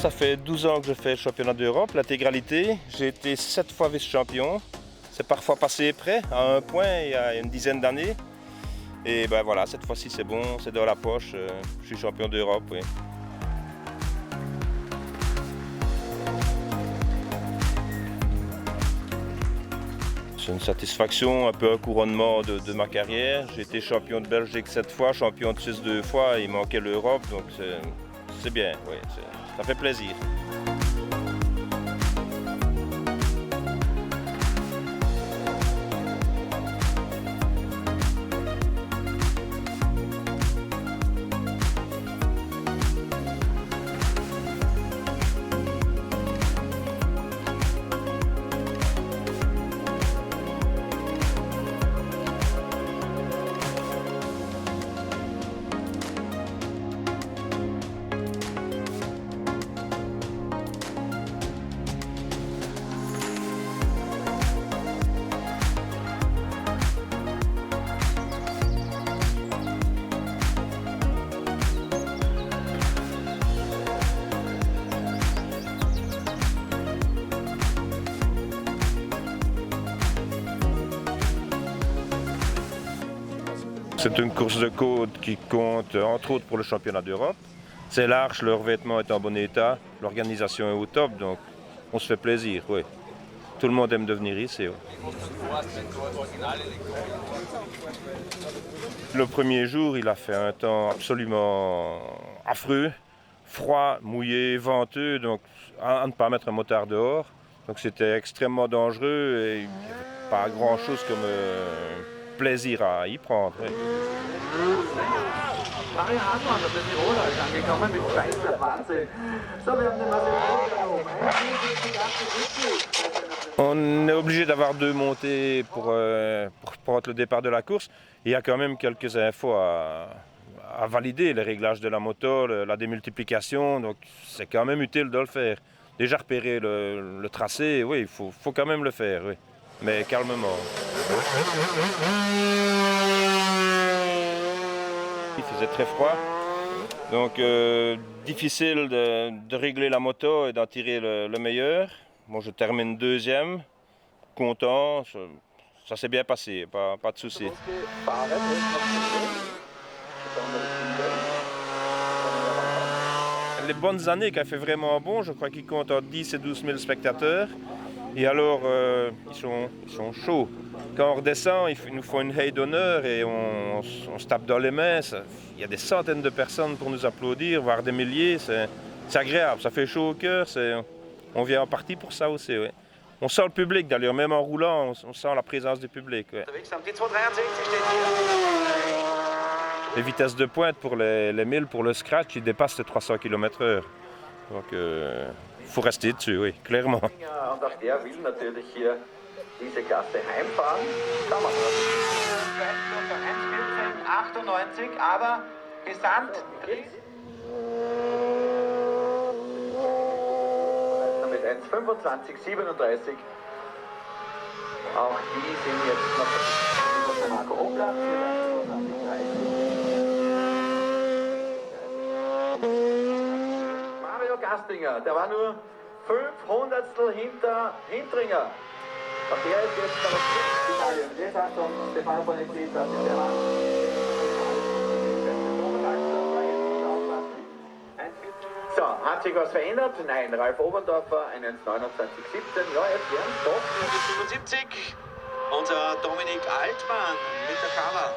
Ça fait 12 ans que je fais le championnat d'Europe, l'intégralité. J'ai été 7 fois vice-champion. C'est parfois passé près, à un point, il y a une dizaine d'années. Et ben voilà, cette fois-ci c'est bon, c'est dans la poche. Je suis champion d'Europe, oui. C'est une satisfaction, un peu un couronnement de ma carrière. J'ai été champion de Belgique 7 fois, champion de Suisse 2 fois, il manquait l'Europe, donc c'est bien, oui, ça fait plaisir. C'est une course de côte qui compte entre autres pour le championnat d'Europe. C'est large, le revêtement est en bon état, l'organisation est au top, donc on se fait plaisir, oui. Tout le monde aime de venir ici. Oui. Le premier jour, il a fait un temps absolument affreux, froid, mouillé, venteux, donc à ne pas mettre un motard dehors. Donc c'était extrêmement dangereux et il n'y avait pas grand-chose comme plaisir à y prendre. Oui. Mario Hartmann, der Tiroler, ist angekommen mit Schweizer Wahnsinn. So, wir haben den Mario. On est obligé d'avoir 2 montées pour prendre le départ de la course. Il y a quand même quelques infos à valider, les réglages de la moto, la démultiplication, donc c'est quand même utile de le faire. Déjà repérer le tracé, oui, il faut quand même le faire, oui, mais calmement. Il faisait très froid, donc difficile de régler la moto et d'en tirer le meilleur. Bon, je termine 2e, content, ça s'est bien passé, pas de souci. Les bonnes années qui a fait vraiment bon, je crois qu'ils comptent entre 10 et 12 000 spectateurs. Et alors, ils sont chauds. Quand on redescend, ils nous font une haie d'honneur et on se tape dans les mains. Il y a des centaines de personnes pour nous applaudir, voire des milliers. C'est agréable, ça fait chaud au cœur. On vient en partie pour ça aussi. Oui. On sent le public d'ailleurs, même en roulant, on sent la présence du public. Oui. Les vitesses de pointe pour les 1000, pour le scratch, ils dépassent les 300 km/h. Donc, il faut rester dessus, oui, clairement. Diese Klasse heimfahren, kann man das. 1,14,98, aber gesamt mit 1,25,37. Auch die sind jetzt noch Marco Obler für 1,25,30. Mario Gastinger, der war nur 500stel hinter Hintringer. Der ist jetzt aber Italien. Der sagt schon, Stefano Bonetti, das ist der Mann. So, hat sich was verändert? Nein, Ralf Oberndorfer, 1,29,17. Ja, jetzt werden es doch. 75. Unser Dominik Altmann mit der Kamera.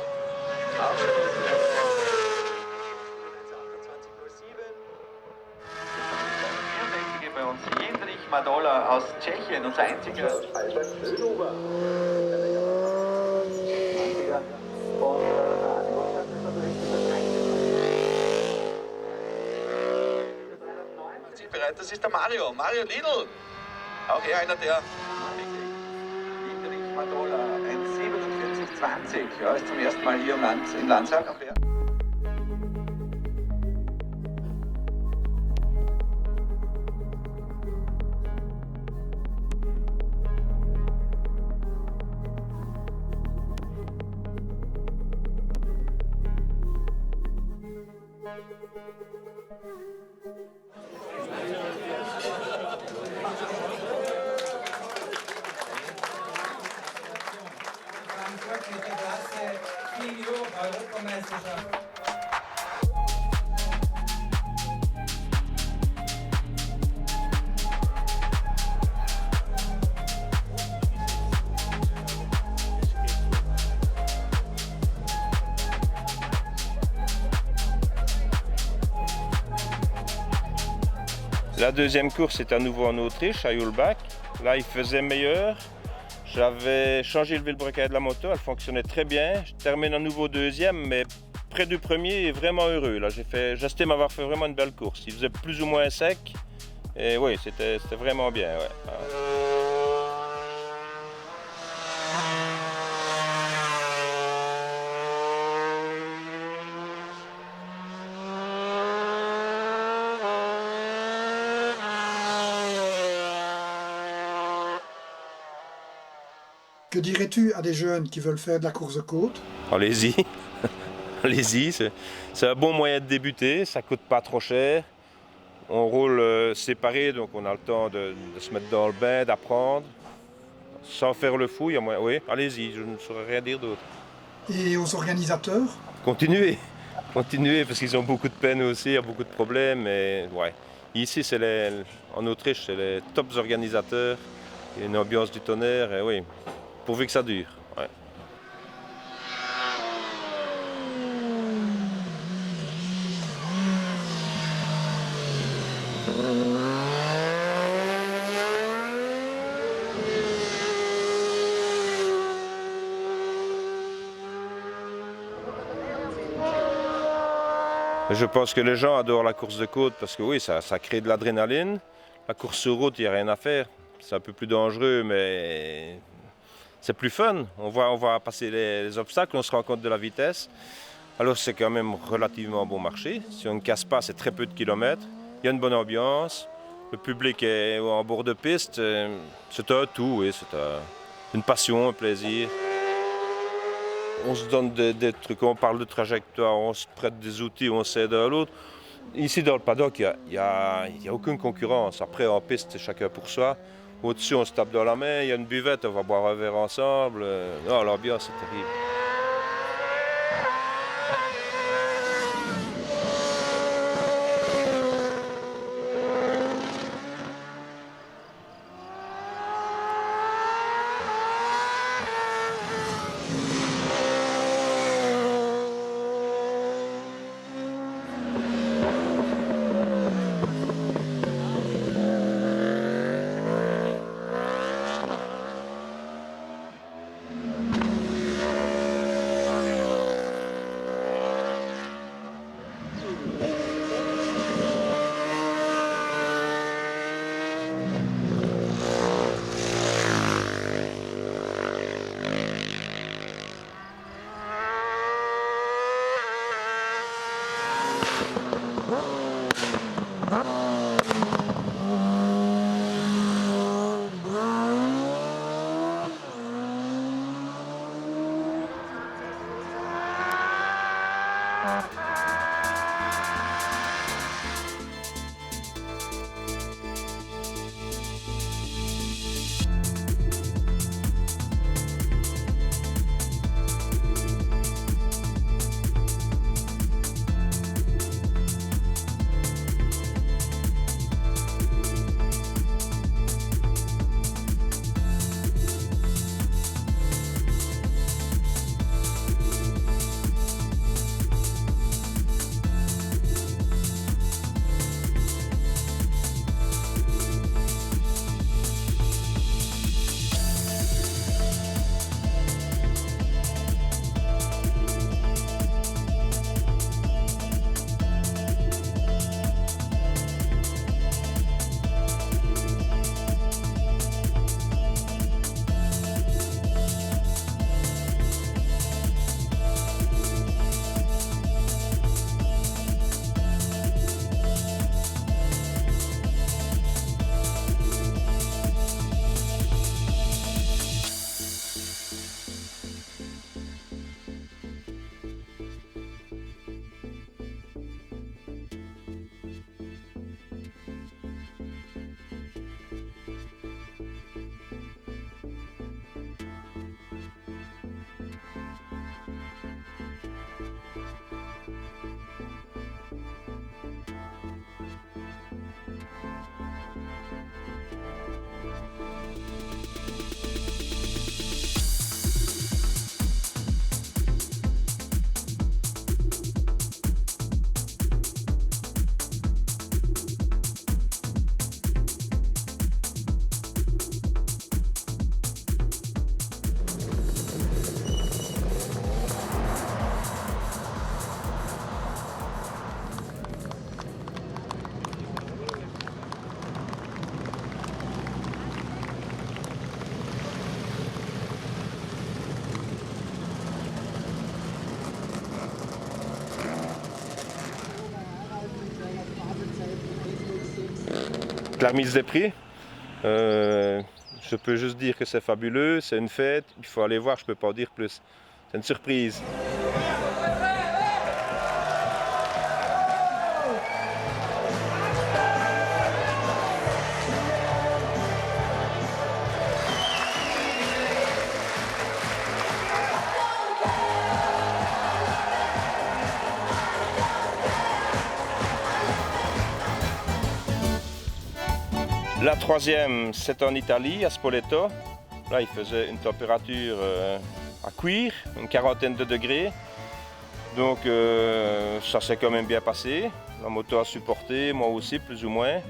Bei uns Jendrich Madola aus Tschechien, unser einziger. Albert Schönhuber. Bereit, das ist der Mario Lidl. Auch er einer der. Jendrich Madola, 1,47,20. Ja, ist zum ersten Mal hier in Landshut. Auch er. La deuxième course est à nouveau en Autriche, à Julbach. Là, il faisait meilleur. J'avais changé le vilebrequin de la moto, elle fonctionnait très bien. Je termine à nouveau deuxième, mais près du premier et vraiment heureux. Là, j'estime avoir fait vraiment une belle course. Il faisait plus ou moins sec. Et oui, c'était vraiment bien. Ouais. Que dirais-tu à des jeunes qui veulent faire de la course de côte? Allez-y, allez-y, c'est un bon moyen de débuter, ça coûte pas trop cher. On roule séparé, donc on a le temps de se mettre dans le bain, d'apprendre, sans faire le fou. Oui, allez-y, je ne saurais rien dire d'autre. Et aux organisateurs? Continuez, continuez, parce qu'ils ont beaucoup de peine aussi, il y a beaucoup de problèmes. Mais ouais, ici, en Autriche, c'est les tops organisateurs, il y a une ambiance du tonnerre, et oui, pourvu que ça dure. Ouais. Je pense que les gens adorent la course de côte parce que oui, ça crée de l'adrénaline. La course sur route, il n'y a rien à faire. C'est un peu plus dangereux, mais c'est plus fun. On va passer les obstacles, on se rend compte de la vitesse. Alors c'est quand même relativement bon marché. Si on ne casse pas, c'est très peu de kilomètres. Il y a une bonne ambiance. Le public est en bord de piste. C'est un tout, oui. C'est une passion, un plaisir. On se donne des trucs, on parle de trajectoire, on se prête des outils, on s'aide à l'autre. Ici dans le paddock, il n'y a aucune concurrence. Après en piste, c'est chacun pour soi. Au-dessus, on se tape dans la main, il y a une buvette, on va boire un verre ensemble. Non, l'ambiance est terrible. La remise des prix, je peux juste dire que c'est fabuleux, c'est une fête, il faut aller voir, je ne peux pas en dire plus. C'est une surprise. La troisième, c'est en Italie, à Spoleto. Là, il faisait une température à cuire, une quarantaine de degrés. Donc, ça s'est quand même bien passé. La moto a supporté, moi aussi, plus ou moins.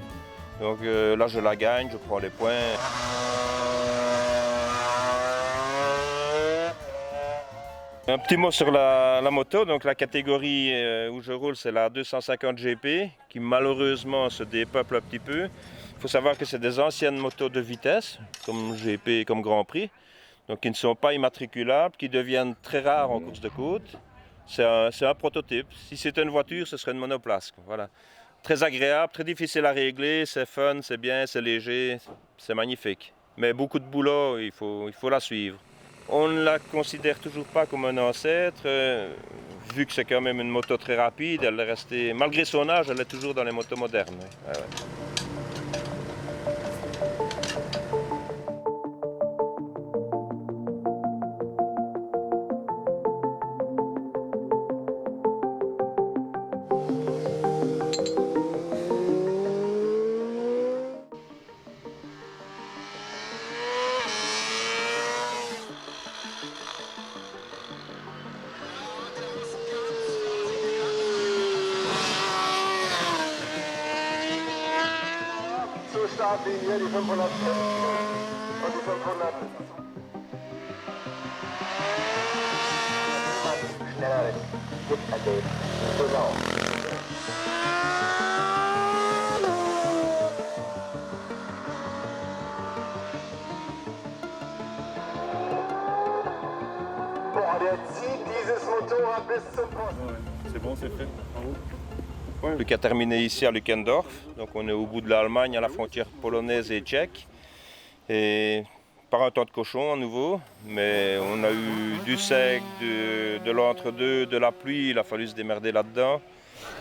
Donc là, je la gagne, je prends les points. Un petit mot sur la moto. Donc, la catégorie où je roule, c'est la 250 GP, qui malheureusement se dépeuple un petit peu. Il faut savoir que c'est des anciennes motos de vitesse, comme GP, comme Grand Prix, donc qui ne sont pas immatriculables, qui deviennent très rares en course de côte. C'est un prototype. Si c'était une voiture, ce serait une monoplace. Voilà. Très agréable, très difficile à régler, c'est fun, c'est bien, c'est léger, c'est magnifique. Mais beaucoup de boulot, il faut la suivre. On ne la considère toujours pas comme un ancêtre, vu que c'est quand même une moto très rapide, elle est restée, malgré son âge, elle est toujours dans les motos modernes. Ouais, ouais. Startlinie, die 500 und die 500. Schneller gibt ergeben. Genau. Boah, der zieht dieses Motorrad bis zum Posten. C'est bon, c'est fait. Bravo. Qui a terminé ici à Lückendorf, donc on est au bout de l'Allemagne, à la frontière polonaise et tchèque, et par un temps de cochon à nouveau, mais on a eu du sec, de l'entre-deux, de la pluie, il a fallu se démerder là-dedans.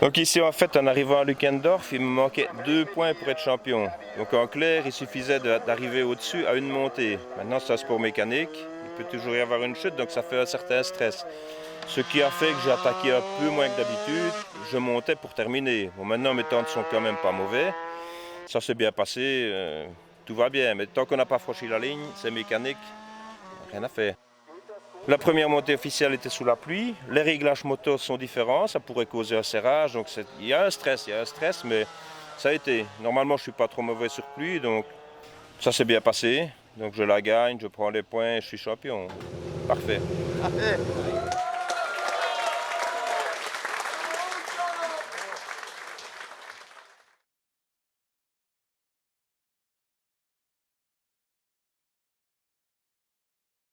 Donc ici en fait en arrivant à Lückendorf, il me manquait 2 points pour être champion. Donc en clair, il suffisait d'arriver au-dessus à une montée. Maintenant c'est un sport mécanique, il peut toujours y avoir une chute, donc ça fait un certain stress. Ce qui a fait que j'ai attaqué un peu moins que d'habitude, je montais pour terminer. Bon, maintenant mes temps ne sont quand même pas mauvais, ça s'est bien passé, tout va bien. Mais tant qu'on n'a pas franchi la ligne, c'est mécanique, rien à faire. La première montée officielle était sous la pluie, les réglages moto sont différents, ça pourrait causer un serrage, donc il y a un stress, mais ça a été. Normalement je ne suis pas trop mauvais sur pluie, donc ça s'est bien passé. Donc je la gagne, je prends les points, je suis champion. Parfait.